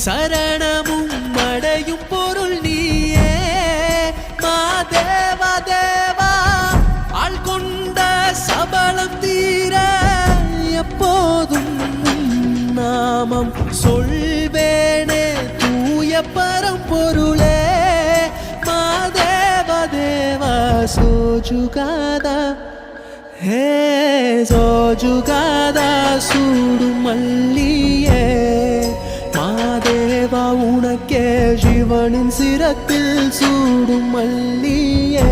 சரணமும் அடையும் பொருள் நீயே மாதேவா தேவா ஆள் கொண்ட சபலம் தீர எப்போதும் நாமம் சொல்வேனே தூய பரம்பொருளே மாதேவா தேவா சோஜுகாதா ஹே சோஜுகாதா சூடு மல்லியே மாதேவா உனக்கே சிவனின் சிரத்தில் சூடும் மல்லியே